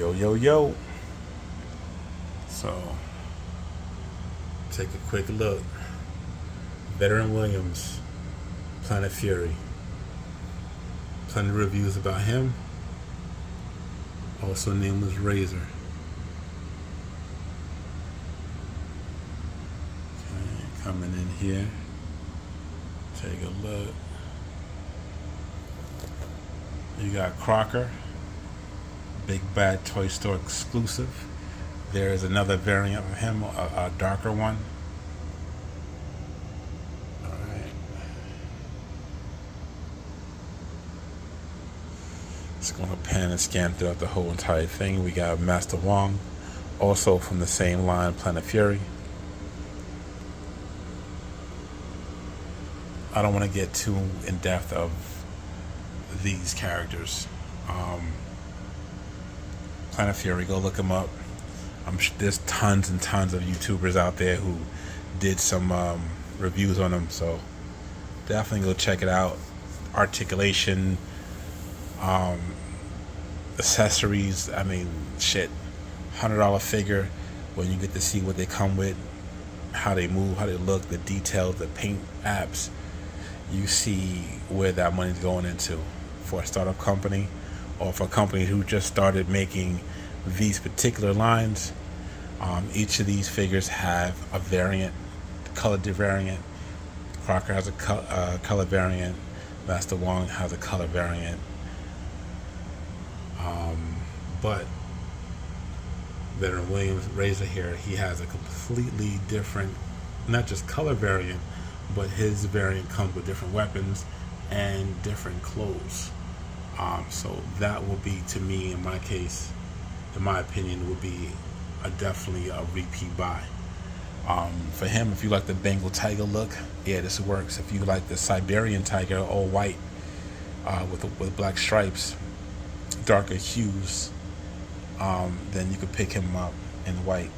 Yo, yo, yo. So, take a quick look. Veteran Williams, Planet Fury. Plenty of reviews about him. Also nameless Razor. Okay, coming in here. Take a look. You got Crocker, Big Bad Toy Store exclusive. There is another variant of him, a darker one. Alright. Just going to pan and scan throughout the whole entire thing. We got Master Wong, also from the same line, Planet Fury. I don't want to get too in depth of these characters. Planet Fury, go look him up. I'm sure there's tons and tons of YouTubers out there who did some reviews on them, so definitely go check it out. Articulation, accessories, I mean, shit, $100 figure when you get to see what they come with, how they move, how they look, the details, the paint apps. You see where that money's going into for a startup company or for a company who just started making these particular lines. Each of these figures have a variant, color variant. Crocker has a color variant. Master Wong has a color variant. But Veteran Williams Razor here, he has a completely different, not just color variant, but his variant comes with different weapons and different clothes. So that will be, to me, in my case, in my opinion, would be definitely a repeat buy. For him, if you like the Bengal tiger look, yeah, this works. If you like the Siberian tiger, all white, with black stripes, darker hues, then you could pick him up in white.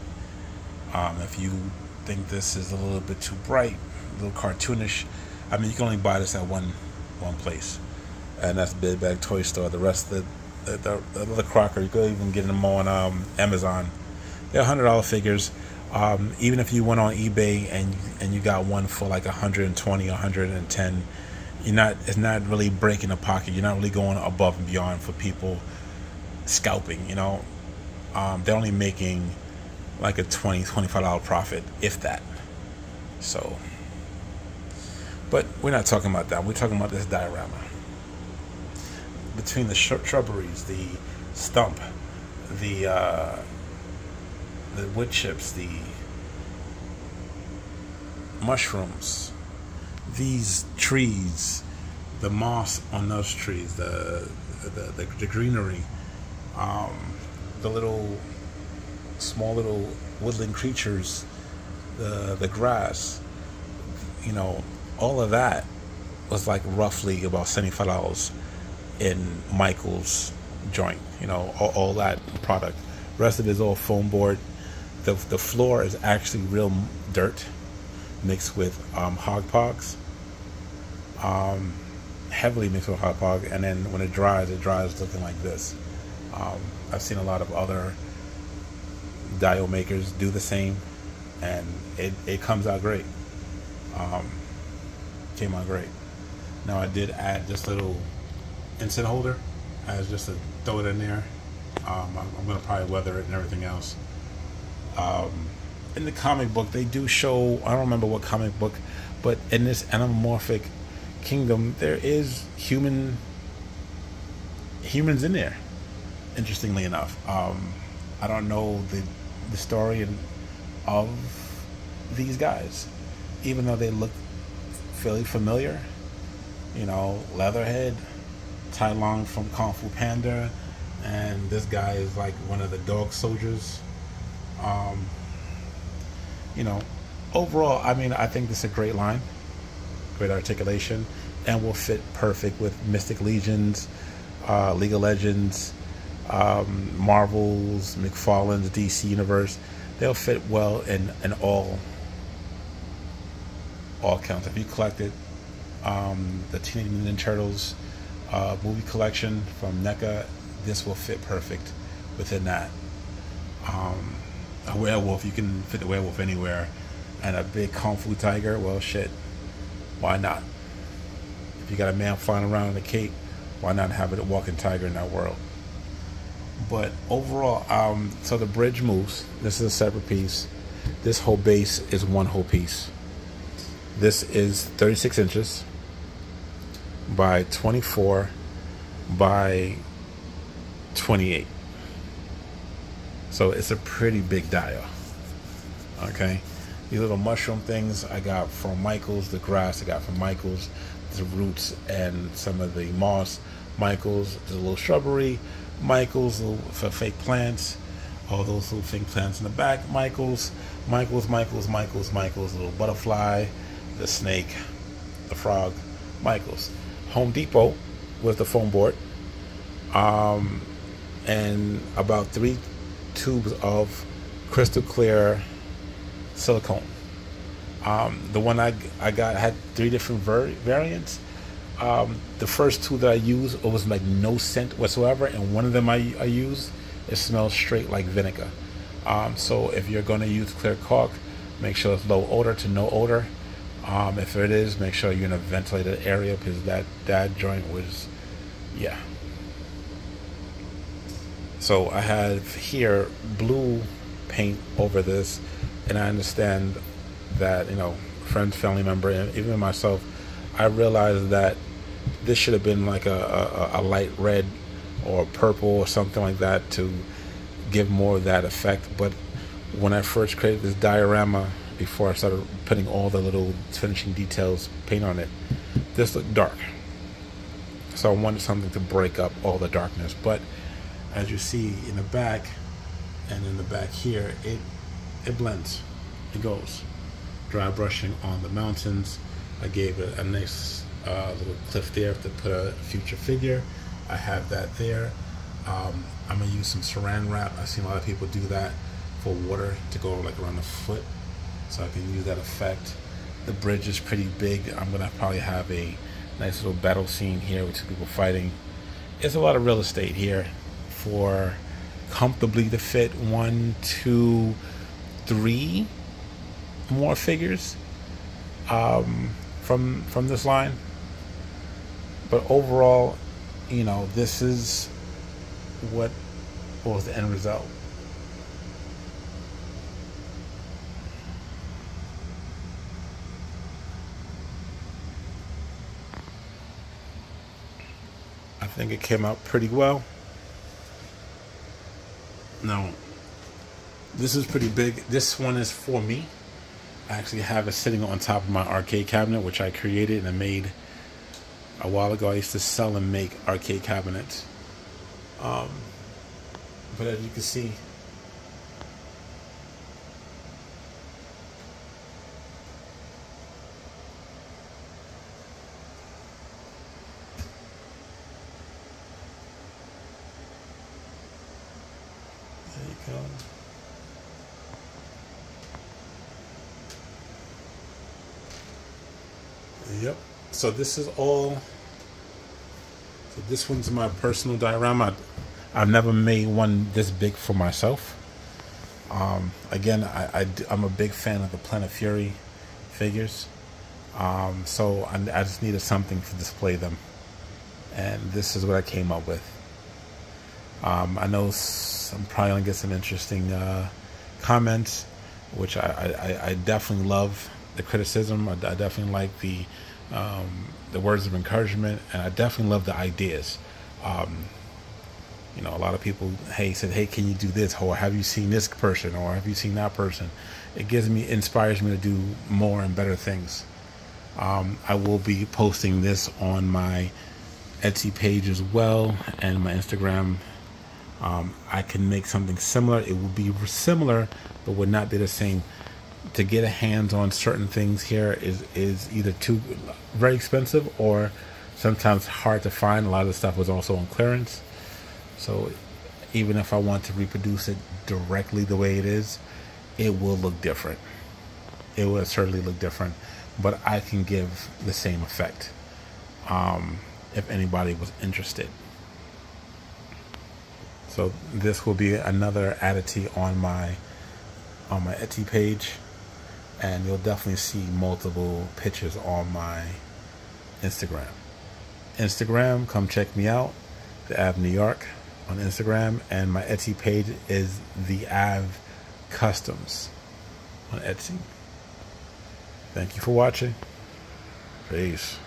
If you think this is a little bit too bright, a little cartoonish, I mean, you can only buy this at one place, and that's Big Bag Toy Store. The rest of the other Crocker, you could even get them on Amazon. They're $100 figures. Even if you went on eBay and you got one for like 120, 110, it's not really breaking the pocket. You're not really going above and beyond for people scalping. They're only making like a $20, $25 profit, if that. So, but we're not talking about that. We're talking about this diorama. Between the shrubberies, the stump, the wood chips, the mushrooms, these trees, the moss on those trees, the greenery, the small little woodland creatures, the grass, all of that was like roughly about $75 in Michael's joint. All that product. Rest of it is all foam board. The floor is actually real dirt mixed with hog-pogs, heavily mixed with hog-pog, and then when it dries looking like this. I've seen a lot of other dio makers do the same, and it comes out great. Came out great. Now I did add this little insert holder as just to throw it in there. I'm going to probably weather it and everything else. In the comic book, they do show, I don't remember what comic book, but in this anamorphic kingdom, there is humans in there, interestingly enough. I don't know the story of these guys, even though they look fairly familiar. Leatherhead, Tai Lung from Kung Fu Panda, and this guy is like one of the dog soldiers. Overall, I mean, I think this is a great line, great articulation, and will fit perfect with Mystic Legions, League of Legends, Marvel's, McFarlane's DC Universe. They'll fit well in all counts. If you collected the Teenage Mutant Ninja Turtles movie collection from NECA, this will fit perfect within that. A werewolf, you can fit the werewolf anywhere, and a big kung fu tiger, well, shit, why not? If you got a man flying around in a cape, why not have a walking tiger in that world? But overall, so the bridge moves. This is a separate piece. This whole base is one whole piece. This is 36 inches by 24 by 28. So it's a pretty big dial. Okay, these little mushroom things I got from Michael's. The grass I got from Michael's. The roots and some of the moss, Michael's. The little shrubbery, Michael's. Little fake plants, all those little fake plants in the back, Michael's. Little butterfly, the snake, the frog, Michael's. Home Depot with the foam board, and about 3 tubes of crystal clear silicone. The one I got had 3 different variants. The first 2 that I used, it was like no scent whatsoever, and one of them I used, it smells straight like vinegar. So if you're going to use clear caulk, make sure it's low odor to no odor. If it is, make sure you're in a ventilated area, because that joint was, yeah. So I have here blue paint over this, and I understand that, you know, friends, family member, and even myself, I realized that this should have been like a light red or purple or something like that to give more of that effect. But when I first created this diorama, before I started putting all the little finishing details paint on it, this looked dark. So I wanted something to break up all the darkness. But as you see in the back and in the back here, it blends, it goes. Dry brushing on the mountains. I gave it a nice little cliff there to put a future figure. I have that there. I'm gonna use some saran wrap. I've seen a lot of people do that for water to go like around the foot, so I can use that effect. The bridge is pretty big. I'm gonna probably have a nice little battle scene here with 2 people fighting. It's a lot of real estate here for comfortably to fit 1, 2, 3 more figures from this line. But overall, you know, this is what was the end result. I think it came out pretty well. Now, this is pretty big. This one is for me. I actually have it sitting on top of my arcade cabinet, which I created and I made a while ago. I used to sell and make arcade cabinets. But as you can see, there you go. Yep. So this is all. So this one's my personal diorama. I've never made one this big for myself. Again, I'm a big fan of the Planet Furay figures. So I just needed something to display them, and this is what I came up with. I know I'm probably gonna get some interesting comments, which I definitely love the criticism. I definitely like the words of encouragement, and I definitely love the ideas. You know, a lot of people, said, hey, can you do this? Or have you seen this person? Or have you seen that person? It inspires me to do more and better things. I will be posting this on my Etsy page as well, and my Instagram. I can make something similar. It will be similar, but would not be the same. To get a hands on certain things here is either too very expensive or sometimes hard to find. A lot of the stuff was also on clearance. So even if I want to reproduce it directly the way it is, it will look different. It will certainly look different, but I can give the same effect if anybody was interested. So this will be another additive on my Etsy page, and you'll definitely see multiple pictures on my Instagram. Come check me out, the Av New York on Instagram, and my Etsy page is the Av Customs on Etsy. Thank you for watching. Peace.